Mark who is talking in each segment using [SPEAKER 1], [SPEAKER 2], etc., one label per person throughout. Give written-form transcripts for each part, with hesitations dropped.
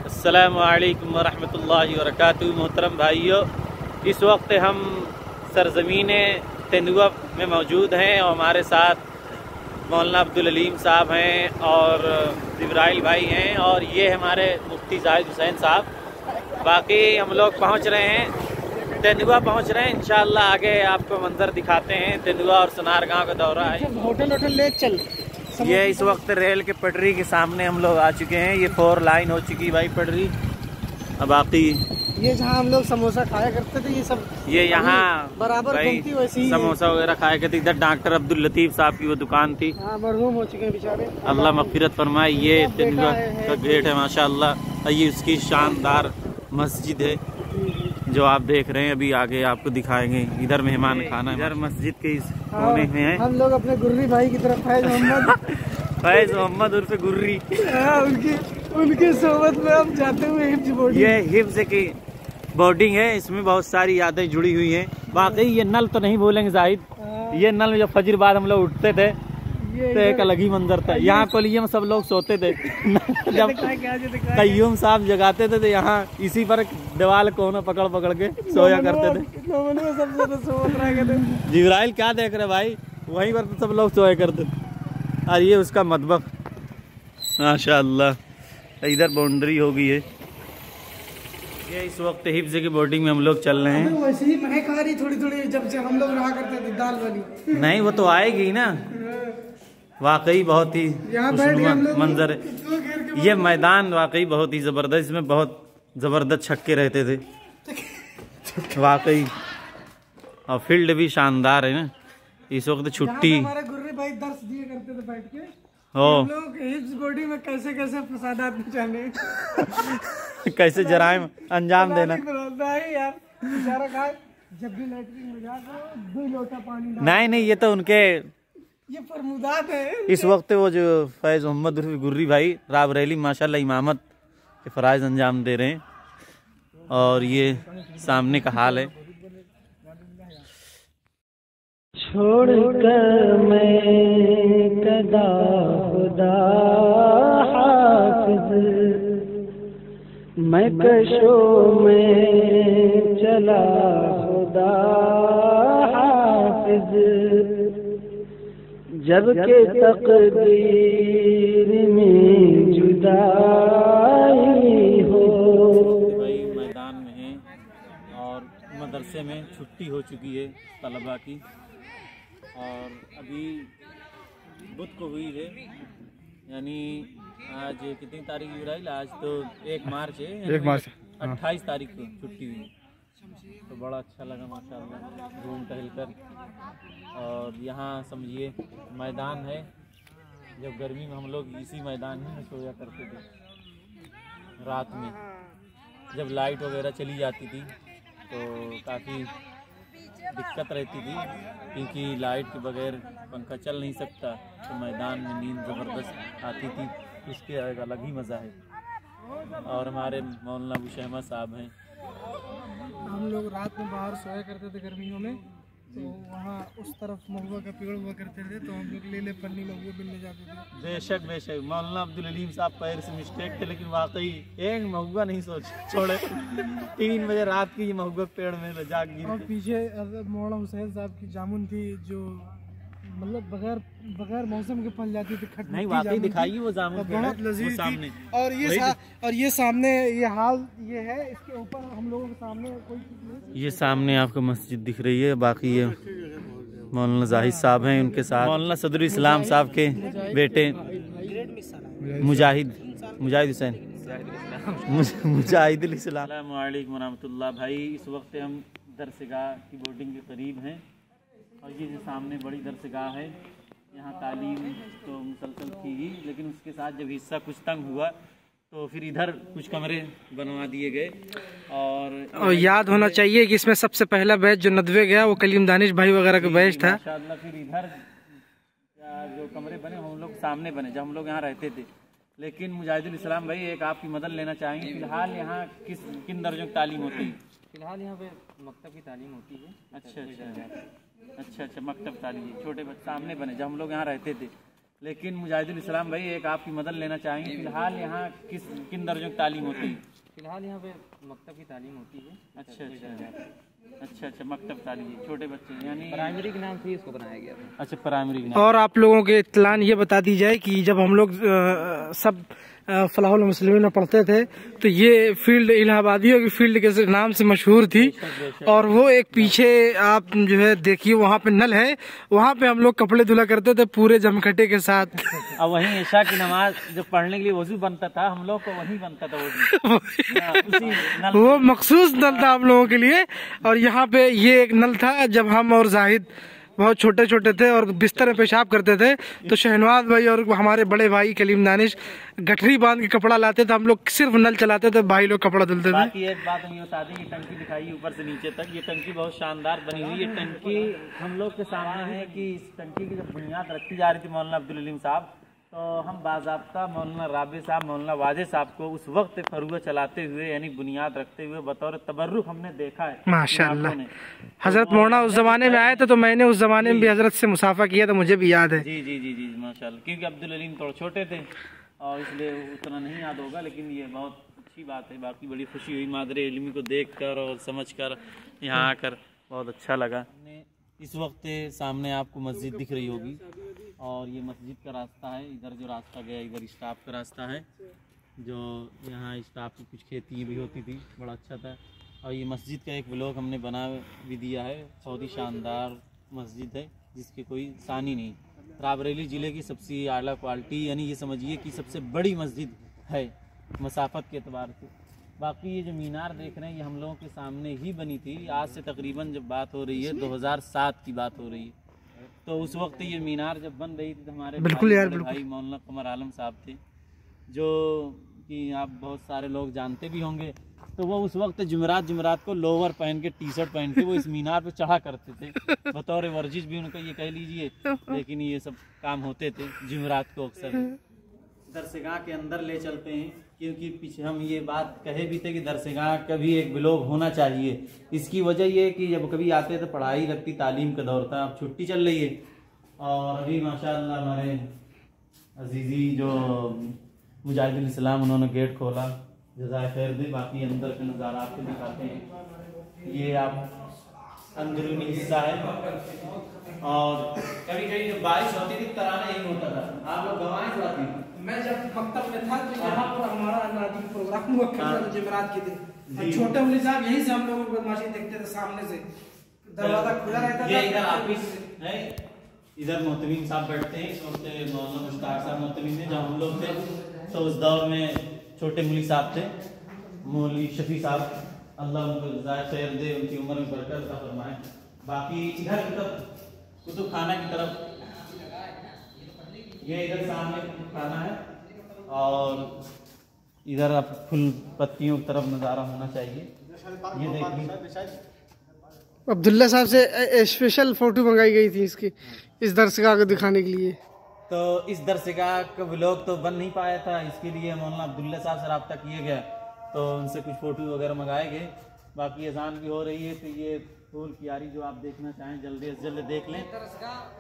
[SPEAKER 1] अस्सलामु अलैकुम वरहमतुल्लाहि वबरकातुहू। मोहतरम भाइयों, इस वक्त हम सरज़मीन तेंदुआ में मौजूद हैं और हमारे साथ मौलाना अब्दुल अलीम साहब हैं और जिब्राइल भाई हैं और ये हमारे मुफ्ती जाहिद हुसैन साहब। बाकी हम लोग पहुंच रहे हैं, तेंदुआ पहुंच रहे हैं। इंशाअल्लाह आगे आपको मंजर दिखाते हैं। तेंदुआ और सनार गांव का दौरा है।
[SPEAKER 2] होटल ले चल।
[SPEAKER 1] ये इस वक्त रेल के पटरी के सामने हम लोग आ चुके हैं। ये 4 लाइन हो चुकी भाई पटरी। अब बाकी
[SPEAKER 2] ये जहाँ हम लोग समोसा खाया करते थे, ये सब
[SPEAKER 1] ये यहाँ
[SPEAKER 2] बराबर
[SPEAKER 1] भाई
[SPEAKER 2] वैसी
[SPEAKER 1] समोसा वगैरह खाया करते। इधर डॉक्टर अब्दुल लतीफ साहब की वो दुकान थी।
[SPEAKER 2] हाँ, मरहूम हो चुके हैं बेचारे,
[SPEAKER 1] अल्लाह मग़फ़िरत फरमाए। ये तेंदुआ का गेट है माशाअल्लाह। ये उसकी शानदार मस्जिद है जो आप देख रहे हैं। अभी आगे आपको दिखाएंगे। इधर मेहमान खाना है, इधर मस्जिद के इस कोने में है।
[SPEAKER 2] हम लोग अपने गुर्री भाई की तरफ
[SPEAKER 1] फैज मोहम्मद उर्फ गुर्री,
[SPEAKER 2] उनके सोबत में हम जाते हुए हिफ्ज बोर्डिंग।
[SPEAKER 1] ये हिफ्ज की बोर्डिंग है। इसमें बहुत सारी यादें जुड़ी हुई हैं। वाकई ये नल तो नहीं बोलेंगे जाहिद, ये नल में जब फजर बाद हम लोग उठते थे तो एक अलग ही मंजर था। यहाँ कोलिये में सब लोग सोते थे। जब कय्यूम साहब जगाते थे तो यहाँ इसी पर दीवार कोना पकड़ पकड़ के सोया करते थे। जिब्राइल क्या देख रहे भाई, वहीं पर तो सब लोग सोया करते थे। और ये उसका मतबख माशाअल्लाह। इधर बाउंड्री हो गई है। ये इस वक्त हिफ्ज की बोर्डिंग में हम लोग चल रहे हैं।
[SPEAKER 2] वैसे ही महक आ रही थोड़ी थोड़ी, जब से हम लोग रहा करते थे दाल वाली।
[SPEAKER 1] नहीं वो तो आएगी ना। वाकई बहुत ही मंजर है। ये मैदान वाकई बहुत ही जबरदस्त, इसमें बहुत जबरदस्त छक्के रहते थे वाकई। और फील्ड भी शानदार है ना। इस वक्त छुट्टी
[SPEAKER 2] हमारे गुर्रे भाई दर्श दिए करते थे बैठ के।
[SPEAKER 1] हम
[SPEAKER 2] लोग हिफ्ज बॉडी में कैसे कैसे फसादात मचाने
[SPEAKER 1] कैसे जराइम अंजाम देना।
[SPEAKER 2] यार बेचारा का जब भी लैट्रिन में जाकर 2 लोटा पानी
[SPEAKER 1] नहीं ये तो उनके
[SPEAKER 2] ये फरमुदात है।
[SPEAKER 1] इस वक्त वो जो फैज मोहम्मद उर्फ गुर्री भाई राबरेली माशाल्लाह इमामत के फ़राइज़ अंजाम दे रहे हैं। और ये सामने का हाल है।
[SPEAKER 2] छोड़ कर मैं कदा खुदा हाफिज, मैं कशो में चला खुदा हाफिज, जब के तकदीर में जुदाई हो।
[SPEAKER 1] भाई मैदान में है और मदरसे में छुट्टी हो चुकी है तलबा की। और अभी बुध को हुई है, यानी आज कितनी तारीख जुलाई? आज तो 1 मार्च है।
[SPEAKER 3] 1 मार्च
[SPEAKER 1] 28 तारीख को छुट्टी हुई। तो बड़ा अच्छा लगा माशाअल्लाह घूम टहल कर। और यहाँ समझिए मैदान है। जब गर्मी में हम लोग इसी मैदान में सोया करते थे। रात में जब लाइट वगैरह चली जाती थी तो काफ़ी दिक्कत रहती थी, क्योंकि लाइट के बगैर पंखा चल नहीं सकता। तो मैदान में नींद ज़बरदस्त आती थी, उसके एक अलग ही मज़ा है। और हमारे मौलाना अबू शहमद साहब हैं।
[SPEAKER 2] हम लोग रात में बाहर सोया करते थे गर्मियों में, तो वहाँ उस तरफ महुआ का पेड़ हुआ करते थे, तो हम लोग ले पन्नी में हुए मिलने जाते थे।
[SPEAKER 1] बेशक बेशक मौलाना अब्दुल अलीम साहब पैर से मिस्टेक थे, लेकिन वाकई एक महुआ नहीं छोड़े। 3 बजे रात की ये महुआ पेड़ में जाग गिरी।
[SPEAKER 2] और पीछे मौलाना हुसैन साहब की जामुन थी, जो मतलब बगैर मौसम के फल जाती थी। खट
[SPEAKER 1] नहीं वाकई दिखाइए वो जामुन,
[SPEAKER 2] बहुत लजीज
[SPEAKER 1] सामने।
[SPEAKER 2] और ये सामने ये हाल ये है। इसके ऊपर हम लोगों के सामने कोई चीज नहीं।
[SPEAKER 1] ये सामने आपको मस्जिद दिख रही है। बाकी ये मौलाना जाहिद साहब हैं, उनके साथ मौलाना सदरुल इस्लाम साहब के बेटे मुजाहिद हुसैन मुजाहिद इस्लाम। अस्सलामु अलैकुम रहमतुल्लाह। भाई इस वक्त हम दरसगाह की बोर्डिंग के करीब हैं और ये जो सामने बड़ी दरसगाह है, यहाँ तालीम तो मुसलसल थी ही, लेकिन उसके साथ जब हिस्सा कुछ तंग हुआ तो फिर इधर कुछ कमरे बनवा दिए गए। और
[SPEAKER 2] याद होना चाहिए कि इसमें सबसे पहला बैच जो नदवे गया वो कलीम दानिश भाई वगैरह का बैच था।
[SPEAKER 1] माशाअल्लाह। फिर इधर जो कमरे बने हम लोग सामने बने जब हम लोग यहाँ रहते थे। लेकिन मुजाहिदुल इस्लाम भाई एक आपकी मदद लेना चाहेंगे, फिलहाल यहाँ किन दर्जों की तालीम होती है?
[SPEAKER 4] फिलहाल यहाँ पे मकतब की तालीम होती है।
[SPEAKER 1] अच्छा मकतब तालीम छोटे बच्चे सामने बने जब हम लोग यहाँ रहते थे। लेकिन मुजाहिदुल इस्लाम भाई एक आपकी मदद लेना चाहेंगे, फिलहाल यहाँ किन दर्जों की तालीम होती है?
[SPEAKER 4] फिलहाल यहाँ पे मकतब की तालीम होती है।
[SPEAKER 1] अच्छा, मकतब तालीम, छोटे बच्चे यानी
[SPEAKER 4] प्राइमरी के नाम से ही इसको बनाया गया था।
[SPEAKER 1] अच्छा, प्राइमरी के नाम।
[SPEAKER 2] और आप लोगों के इत्तलान ये बता दी जाए कि जब हम लोग सब फलाहुल मुस्लिमीन में पढ़ते थे तो ये फील्ड इलाहाबादियों की फील्ड के नाम से मशहूर थी। और वो एक पीछे आप जो है देखिए वहाँ पे नल है, वहाँ पे हम लोग कपड़े धुला करते थे पूरे जमखटे के साथ।
[SPEAKER 1] और वहीं ईशा की नमाज जब पढ़ने के लिए वजू बनता था, हम लोग को वहीं बनता था वजू।
[SPEAKER 2] वो मखसूस नल था हम लोगों के लिए। और यहाँ पे ये एक नल था, जब हम और जाहिद बहुत छोटे छोटे थे और बिस्तर में पेशाब करते थे तो शहनवाज भाई और हमारे बड़े भाई कलीम दानिश गठरी बांध के कपड़ा लाते थे, हम लोग सिर्फ नल चलाते थे, भाई लोग कपड़ा धुलते थे।
[SPEAKER 1] बाकी एक बात हम ये बता दें, ये टंकी दिखाई ऊपर से नीचे तक, ये टंकी बहुत शानदार बनी हुई। ये टंकी हम लोग के सामने है कि इस टंकी की जब बुनियाद रखी जा रही थी मौलाना अब्दुल अलीम साहब, तो हम बाज़ाब्ता मौलाना राबे साहब, मौलाना वाजे साहब को उस वक्त फरुआ चलाते हुए यानी बुनियाद रखते हुए बतौर तबर्रुक हमने देखा है
[SPEAKER 2] माशाअल्लाह। हजरत मौलाना उस जमाने में आए थे तो मैंने उस जमाने में भी हजरत से मुसाफा किया था, मुझे भी याद है।
[SPEAKER 1] जी माशाअल्लाह, क्योंकि अब्दुल अलीम थोड़े छोटे थे और इसलिए उतना नहीं याद होगा, लेकिन ये बहुत अच्छी बात है। बाकी बड़ी खुशी हुई मादरे इल्मी को देख कर और समझ कर, यहाँ आकर बहुत अच्छा लगा। इस वक्त सामने आपको मस्जिद दिख रही होगी और ये मस्जिद का रास्ता है। इधर जो रास्ता गया इधर स्टाफ का रास्ता है, जो यहाँ स्टाफ की कुछ खेती भी होती थी, बड़ा अच्छा था। और ये मस्जिद का एक व्लॉग हमने बना भी दिया है। बहुत ही शानदार मस्जिद है जिसके कोई सानी नहीं। रायबरेली ज़िले की सबसे आला क्वालिटी यानी ये समझिए कि सबसे बड़ी मस्जिद है मसाफत के अतबार से। बाकी ये जो मीनार देख रहे हैं ये हम लोगों के सामने ही बनी थी। आज से तकरीबन जब बात हो रही है 2007 की बात हो रही है, तो उस वक्त ये मीनार जब बन रही थी तो हमारे भाई मौलाना कमर आलम साहब थे, जो कि आप बहुत सारे लोग जानते भी होंगे। तो वो उस वक्त जुमेरात को लोअर पहन के टी शर्ट पहन के वो इस मीनार पे चढ़ा करते थे, बतौर वर्जिश भी उनका ये कह लीजिए। लेकिन ये सब काम होते थे जुमेरात को। अक्सर दरसगाह के अंदर ले चलते हैं क्योंकि पीछे हम ये बात कहे भी थे कि दरसगाह का भी एक ब्लॉग होना चाहिए। इसकी वजह ये कि जब कभी आते तो पढ़ाई लगती, तालीम का दौर था, अब छुट्टी चल रही है। और अभी माशाअल्लाह हमारे अजीज़ी जो मुजाहिदुल इस्लाम उन्होंने गेट खोला, जज़ाए खैर दे। बाकी अंदर का नज़ारा आपको दिखाते हैं। ये आप अंदरूनी हिस्सा है। और कभी कभी जब बारिश होती थी तराना यही होता था। आप लोग गवाएं जाती थी।
[SPEAKER 2] मैं जब मकतब में था तो यहाँ पर हमारा नादी प्रोग्राम हुआ करता था जुमेरात के दिन। छोटे मुली साहब यहीं से हम लोग बदमाशी देखते थे, सामने से दरवाजा खुला रहता था।
[SPEAKER 1] ये इधर ऑफिस है, इधर मोहतमीम साहब बैठते हैं। इस वक्त मौलाना मुश्ताक साहब मोहतमीम थे। जब हम लोग थे तो उस दौर में छोटे मुली साहब थे, मौलवी शफी साहब, अल्लाह उनको जज़ाए खैर दे, उनकी उम्र में बरकत अता फरमाए। बाकी इधर की तरफ कुतुब खाना की तरफ, ये इधर सामने कुतुब खाना है और इधर आप फुल पत्तियों की तरफ नज़ारा होना चाहिए। ये देखिए
[SPEAKER 2] अब्दुल्ला साहब से स्पेशल फोटो मंगाई गई थी इसकी, इस दरसगाह को दिखाने के लिए।
[SPEAKER 1] तो इस दरसगाह का व्लॉग तो बन नहीं पाया था, इसके लिए मौलाना अब्दुल्ला साहब से रब्ता किया गया तो उनसे कुछ फ़ोटो वगैरह मंगाए गए। बाकी अजान भी हो रही है तो ये फूल क्यारी जो आप देखना चाहें जल्दी से जल्दी देख लें।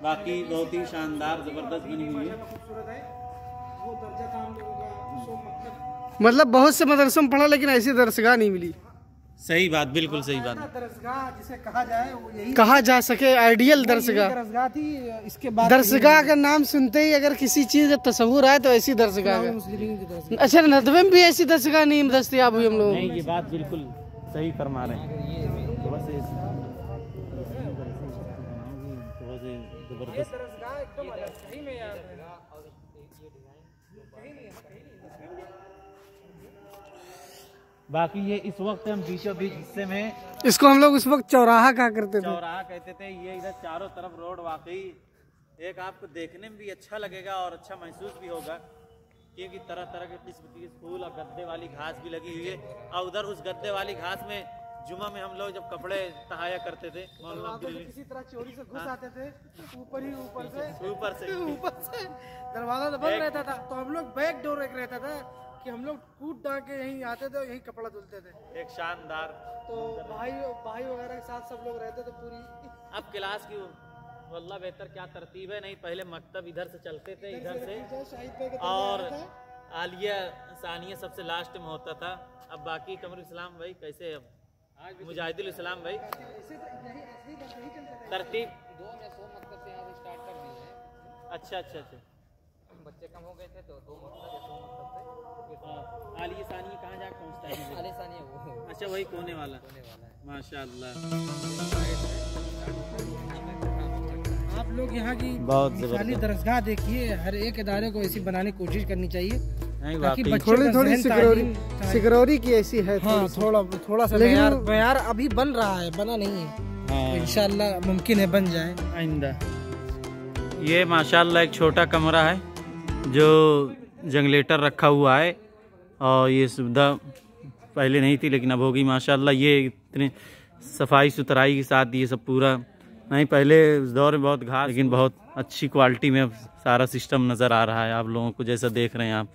[SPEAKER 1] बाकी बहुत ही शानदार ज़बरदस्त बनी हुई है।
[SPEAKER 2] मतलब बहुत से मदरसों में पढ़ा लेकिन ऐसी दरसगाह नहीं मिली।
[SPEAKER 1] सही बात, बिल्कुल सही बात।
[SPEAKER 2] दरसगाह जिसे कहा जाए वो यही कहा जा सके, आइडियल दरसगाह थी। इसके बाद दरसगाह का नाम सुनते ही अगर किसी चीज का तस्वुर आए तो ऐसी दरसगाह है। अच्छा, नदवे में भी ऐसी दरसगाह नहीं दस्तयाब हुई हम लोग।
[SPEAKER 1] नहीं, ये बात बिल्कुल सही फरमा रहे हैं। बाकी ये इस वक्त हम बीचों बीच हिस्से में,
[SPEAKER 2] इसको हम लोग उस वक्त चौराहा कहा करते थे।
[SPEAKER 1] चौराहा कहते थे। ये इधर चारों तरफ रोड वाकई एक आपको देखने में भी अच्छा लगेगा और अच्छा महसूस भी होगा क्योंकि तरह तरह के किस्म के फूल और गद्दे वाली घास भी लगी हुई है। और उधर उस गद्दे वाली घास में जुमा में हम लोग जब कपड़े तहाया करते थे,
[SPEAKER 2] किसी तरह चोरी से घुस आते थे, ऊपर से दरवाजा तो बंद रहता था तो हम लोग बैक डोर एक रहता था कि हम लोग कूद डाल के यहीं आते थे, यहीं कपड़ा धुलते थे।
[SPEAKER 1] एक शानदार।
[SPEAKER 2] तो भाई वगैरह के साथ सब लोग रहते थे पूरी।
[SPEAKER 1] अब क्लास की वल्लाह बेहतर क्या तरतीब है। नहीं पहले मकतब इधर से चलते थे, इधर से, और आलिया सानिया सबसे लास्ट में होता था। अब बाकी कमरुल इस्लाम भाई कैसे, अब मुजाहिदुल इस्लाम भाई तरतीब
[SPEAKER 4] 200 मकतब से यहाँ से स्टार्ट कर दिए हैं।
[SPEAKER 1] अच्छा अच्छा अच्छा।
[SPEAKER 4] बच्चे कम हो गए थे तो 2 मकतब से
[SPEAKER 1] आलिया सानिया कहाँ जाके पहुँचता है?
[SPEAKER 4] आलिशानी है वो
[SPEAKER 1] अच्छा वही कोने वाला,
[SPEAKER 4] होने वाला है।
[SPEAKER 1] माशाअल्लाह।
[SPEAKER 2] आप लोग यहाँ की
[SPEAKER 1] बहुत
[SPEAKER 2] मिसाली दरसगाह देखिए, हर एक इदारे को ऐसी बनाने की कोशिश करनी चाहिए
[SPEAKER 1] नहीं
[SPEAKER 2] ताकि
[SPEAKER 1] वाकई।
[SPEAKER 2] बच्चों का
[SPEAKER 3] थोड़ी
[SPEAKER 2] ज़हन तालीम-
[SPEAKER 3] सिक्योरिटी की ऐसी है।
[SPEAKER 2] हाँ थोड़ा सा मयार अभी बन रहा है, बना नहीं है, तो इंशाल्लाह मुमकिन है बन जाए
[SPEAKER 1] आइंदा। ये माशाल्लाह एक छोटा कमरा है जो जंगलेटर रखा हुआ है, और ये सुविधा पहले नहीं थी लेकिन अब होगी माशाल्लाह। ये इतने सफाई सुथराई के साथ ये सब पूरा, नहीं पहले उस दौर में बहुत घास, लेकिन बहुत अच्छी क्वालिटी में अब सारा सिस्टम नज़र आ रहा है आप लोगों को, जैसा देख रहे हैं आप।